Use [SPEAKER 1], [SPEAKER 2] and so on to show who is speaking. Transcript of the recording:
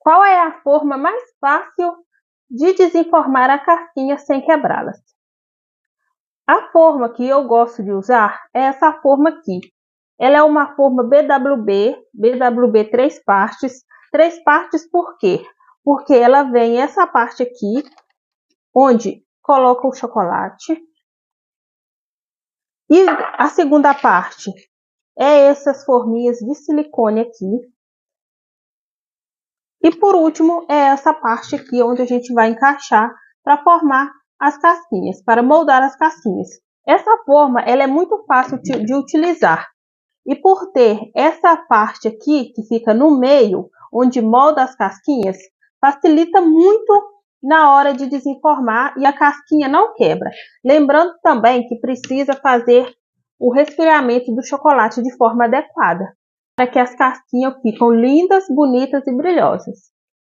[SPEAKER 1] Qual é a forma mais fácil de desenformar a casquinha sem quebrá-las? A forma que eu gosto de usar é essa forma aqui. Ela é uma forma BWB 3 partes. 3 partes por quê? Porque ela vem essa parte aqui, onde coloca o chocolate. E a segunda parte é essas forminhas de silicone aqui. E por último é essa parte aqui, onde a gente vai encaixar para formar as casquinhas, para moldar as casquinhas. Essa forma ela é muito fácil de utilizar. E por ter essa parte aqui, que fica no meio, onde molda as casquinhas, facilita muito na hora de desenformar e a casquinha não quebra. Lembrando também que precisa fazer o resfriamento do chocolate de forma adequada, para que as casquinhas ficam lindas, bonitas e brilhosas.